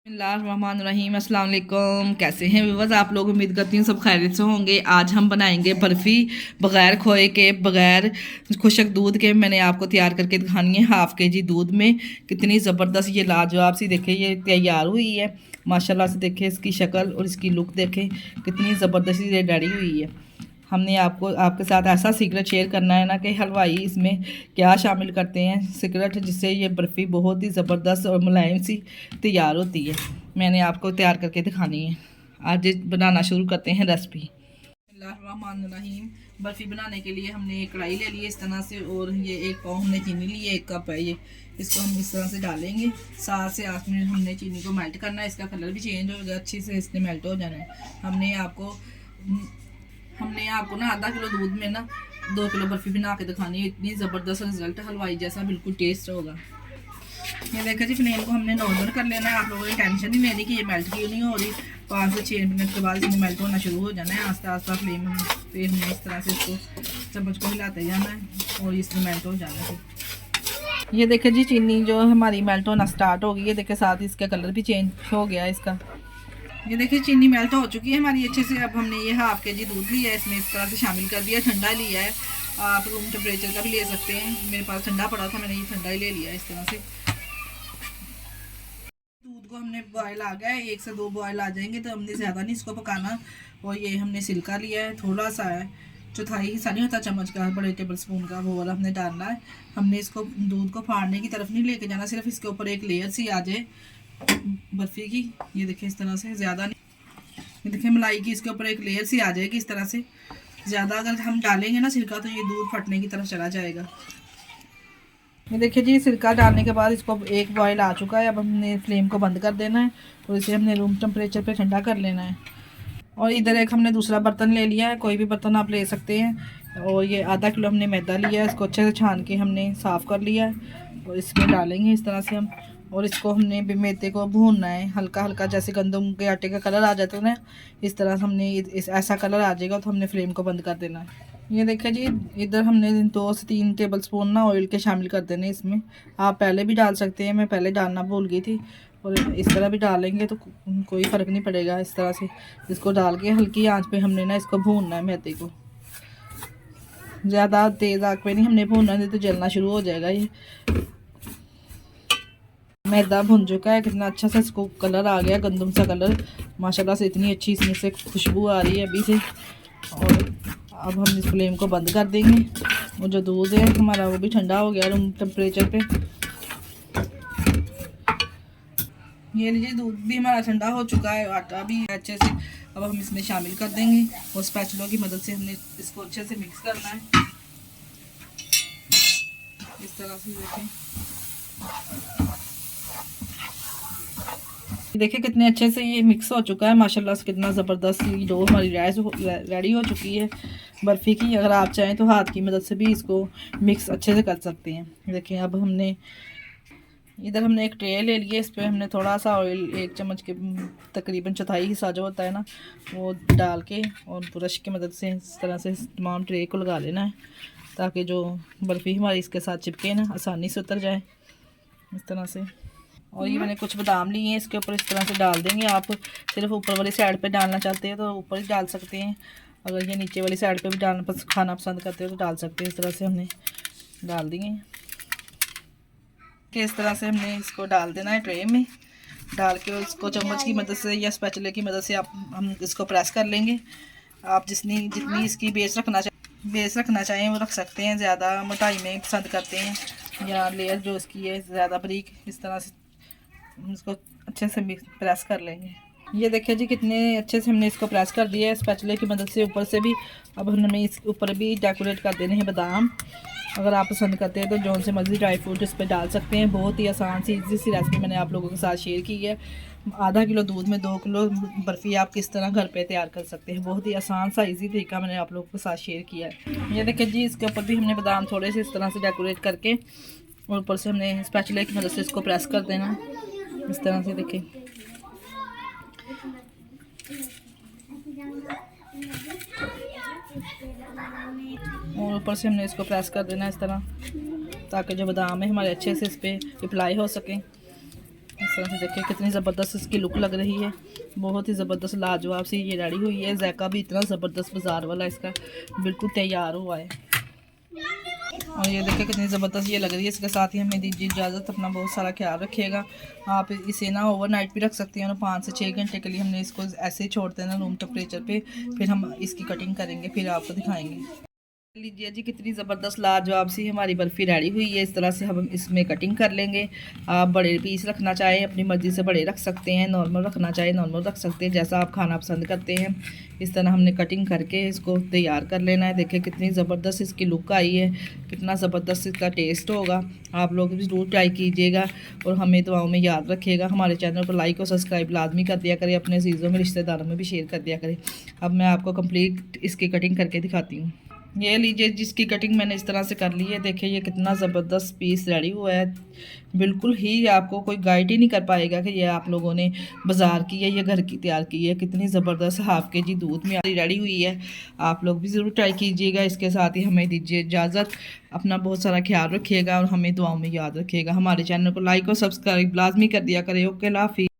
बिस्मिल्लाहिर्रहमानिर्रहीम। अस्सलाम वालेकुम। कैसे हैं व्यूअर्स आप लोग? उम्मीद करती हूँ सब खैरियत से होंगे। आज हम बनाएंगे बर्फ़ी बग़ैर खोए के, बग़ैर खुशक दूध के। मैंने आपको तैयार करके दिखानी है। हाफ़ के जी दूध में कितनी ज़बरदस्त ये लाजवाब सी देखें ये तैयार हुई है माशाल्लाह से। देखें इसकी शक्ल और इसकी लुक देखें कितनी ज़बरदस्त ये रेडी हुई है। हमने आपको आपके साथ ऐसा सीक्रेट शेयर करना है ना कि हलवाई इसमें क्या शामिल करते हैं सीक्रेट, जिससे ये बर्फ़ी बहुत ही ज़बरदस्त और मुलायम सी तैयार होती है। मैंने आपको तैयार करके दिखानी है। आज बनाना शुरू करते हैं रेसिपी। बिस्मिल्लाहिर्रहमानिर्रहीम। बर्फ़ी बनाने के लिए हमने एक कढ़ाई ले ली है इस तरह से, और ये 1 पाव हमने चीनी ली है, 1 कप है ये। इसको हम इस तरह से डालेंगे। 7 से 8 मिनट हमने चीनी को मेल्ट करना है। इसका कलर भी चेंज होगा, अच्छे से इसने मेल्ट हो जाना है। हमने आपको ना आधा किलो दूध में ना 2 किलो बर्फ़ी बना के दिखानी है। इतनी ज़बरदस्त रिजल्ट, हलवाई जैसा बिल्कुल टेस्ट होगा। ये देखा जी, फ्लेम को हमने नॉर्मल कर लेना है। आप लोगों को टेंशन नहीं लेनी कि ये मेल्ट क्यों नहीं हो रही। 5 से 6 मिनट के बाद इसमें मेल्ट होना शुरू हो जाना है। आस्ता आस्ता फ्लेम पे हमने इस तरह से इसको चम्मच को हिलाते जाना है और इसमें मेल्ट हो जाना है। ये देखे जी, चीनी जो हमारी मेल्ट होना स्टार्ट हो गई है। देखे साथ ही इसका कलर भी चेंज हो गया है इसका। ये देखिए चीनी मेल्ट हो चुकी है हमारी अच्छे से। अब हमने ये हाफ़ के जी दूध लिया है, इसमें इस तरह से शामिल कर दिया। ठंडा लिया है, आप रूम टेम्परेचर का भी ले सकते हैं। मेरे पास ठंडा पड़ा था, मैंने ये ठंडा ही ले लिया है इस तरह से। दूध को हमने बॉयल आ गया है, 1 से 2 बॉयल आ जाएंगे तो हमने ज़्यादा नहीं इसको पकाना। और ये हमने सिरका लिया है, थोड़ा सा है, चौथाई हिस्सा नहीं होता चम्मच का, बड़े टेबल स्पून का, वो वाला हमने डालना है। हमने इसको दूध को फाड़ने की तरफ नहीं लेके जाना, सिर्फ इसके ऊपर एक लेयर सी आ जाए बर्फ़ी की। ये देखिए इस तरह से, ज़्यादा नहीं। ये देखिए मलाई की इसके ऊपर एक लेयर सी आ जाएगी इस तरह से। ज़्यादा अगर हम डालेंगे ना सिरका तो ये दूध फटने की तरफ चला जाएगा। ये देखिए जी, सिरका डालने के बाद इसको एक बॉयल आ चुका है। अब हमने फ्लेम को बंद कर देना है और इसे हमने रूम टेम्परेचर पे ठंडा कर लेना है। और इधर एक हमने दूसरा बर्तन ले लिया है, कोई भी बर्तन आप ले सकते हैं। और ये आधा किलो हमने मैदा लिया है, इसको अच्छे से छान के हमने साफ़ कर लिया है और इसमें डालेंगे इस तरह से हम। और इसको हमने मैदे को भूनना है हल्का हल्का, जैसे गंदम के आटे का कलर आ जाता है ना, इस तरह हमने ऐसा कलर आ जाएगा तो हमने फ्लेम को बंद कर देना है। ये देखिए जी, इधर हमने 2 से 3 टेबल स्पून ना ऑयल के शामिल कर देने इसमें। आप पहले भी डाल सकते हैं, मैं पहले डालना भूल गई थी। और इस तरह भी डालेंगे तो कोई फ़र्क नहीं पड़ेगा। इस तरह से इसको डाल के हल्की आंच पे हमने ना इसको भूनना है मैदे को। ज़्यादा तेज़ आग पे नहीं हमने भूनना, नहीं तो जलना शुरू हो जाएगा। ये मैदा भुन चुका है, कितना अच्छा सा इसको कलर आ गया, गंदम सा कलर माशाल्लाह से। इतनी अच्छी इसमें से खुशबू आ रही है अभी से। और अब हम इस फ्लेम को बंद कर देंगे। और जो दूध है हमारा वो भी ठंडा हो गया रूम टेम्परेचर पे। ये लीजिए, दूध भी हमारा ठंडा हो चुका है, आटा भी अच्छे से। अब हम इसमें शामिल कर देंगे और स्पैचुला की मदद से हमने इसको अच्छे से मिक्स करना है इस तरह से। देखिए कितने अच्छे से ये मिक्स हो चुका है माशाल्लाह से। कितना ज़बरदस्त ये डो हमारी रेडी हो चुकी है बर्फ़ी की। अगर आप चाहें तो हाथ की मदद से भी इसको मिक्स अच्छे से कर सकते हैं। देखिए अब हमने इधर हमने एक ट्रे ले लिया, इस पर हमने थोड़ा सा ऑयल, 1 चम्मच के तकरीबन चौथाई हिस्सा जो होता है ना, वो डाल के और ब्रश की मदद से इस तरह से तमाम ट्रे को लगा लेना है, ताकि जो बर्फ़ी हमारी इसके साथ चिपके ना आसानी से उतर जाए इस तरह से। और ये मैंने कुछ बादाम लिए हैं, इसके ऊपर इस तरह से डाल देंगे। आप सिर्फ ऊपर वाली साइड पे डालना चाहते हैं तो ऊपर ही डाल सकते हैं। अगर ये नीचे वाली साइड पे भी डालना खाना पसंद करते हो तो डाल सकते हैं। इस तरह से हमने डाल दिए कि इस तरह से हमने इसको डाल देना है ट्रे में। डाल के उसको चम्मच की मदद से या स्पैचुले की मदद से हम इसको प्रेस कर लेंगे। आप जितनी इसकी बेस रखना चाहें वो रख सकते हैं। ज़्यादा मोटाई में पसंद करते हैं या लेयर जो इसकी है ज़्यादा बारीक, इस तरह से इसको अच्छे से प्रेस कर लेंगे। ये देखिए जी, कितने अच्छे से हमने इसको प्रेस कर दिया है स्पैचुले की मदद से ऊपर से भी। अब हमने इस ऊपर भी डेकोरेट कर देने हैं बादाम। अगर आप पसंद करते हैं तो जौन से मर्जी ड्राई फ्रूट इस पर डाल सकते हैं। बहुत ही आसान सी ईजी सी रेसिपी मैंने आप लोगों के साथ शेयर की है। आधा किलो दूध में 2 किलो बर्फ़ी आप किस तरह घर पे तैयार कर सकते हैं। बहुत ही आसान सा ईजी तरीका मैंने आप लोगों के साथ शेयर किया है। ये देखिए जी, इसके ऊपर भी हमने बादाम थोड़े से इस तरह से डेकोरेट करके और ऊपर से हमने स्पैचुले की मदद से इसको प्रेस कर देना इस तरह से। देखिए और ऊपर से हमने इसको प्रेस कर देना इस तरह, ताकि जो बादाम है हमारे अच्छे से इस पर अप्लाई हो सके। इस तरह से देखिए कितनी ज़बरदस्त इसकी लुक लग रही है, बहुत ही ज़बरदस्त लाजवाब सी ये रेडी हुई है। ज़ायका भी इतना ज़बरदस्त बाज़ार वाला इसका बिल्कुल तैयार हुआ है। और ये देखिए कितनी ज़बरदस्त ये लग रही है। इसके साथ ही हमें दीजिए इजाज़त, अपना बहुत सारा ख्याल रखिएगा। आप इसे ना ओवरनाइट भी रख सकते हैं, 5 से 6 घंटे के लिए हमने इसको ऐसे ही छोड़ते हैं ना रूम टेम्परेचर पे, फिर हम इसकी कटिंग करेंगे, फिर आपको दिखाएंगे। लीजिए जी कितनी ज़बरदस्त लाजवाब सी हमारी बर्फ़ी रेडी हुई है। इस तरह से हम इसमें कटिंग कर लेंगे। आप बड़े पीस रखना चाहें अपनी मर्ज़ी से बड़े रख सकते हैं, नॉर्मल रखना चाहें नॉर्मल रख सकते हैं, जैसा आप खाना पसंद करते हैं। इस तरह हमने कटिंग करके इसको तैयार कर लेना है। देखिए कितनी ज़बरदस्त इसकी लुक आई है, कितना ज़बरदस्त इसका टेस्ट होगा। आप लोग भी ज़रूर ट्राई कीजिएगा और हमें दुआओं में याद रखिएगा। हमारे चैनल को लाइक और सब्सक्राइब लाजमी कर दिया करें, अपने अज़ीज़ों में रिश्तेदारों में भी शेयर कर दिया करें। अब मैं आपको कंप्लीट इसकी कटिंग करके दिखाती हूँ। ये लीजिए जिसकी कटिंग मैंने इस तरह से कर ली है। देखिए ये कितना ज़बरदस्त पीस रेडी हुआ है, बिल्कुल ही आपको कोई गाइड ही नहीं कर पाएगा कि ये आप लोगों ने बाज़ार की है या घर की तैयार की है। कितनी ज़बरदस्त हाफ़ kg दूध में रेडी हुई है। आप लोग भी ज़रूर ट्राई कीजिएगा। इसके साथ ही हमें दीजिए इजाज़त, अपना बहुत सारा ख्याल रखिएगा और हमें दुआओं में याद रखिएगा। हमारे चैनल को लाइक और सब्सक्राइब लाजमी कर दिया करें। ओके, अल्लाह हाफ़िज़।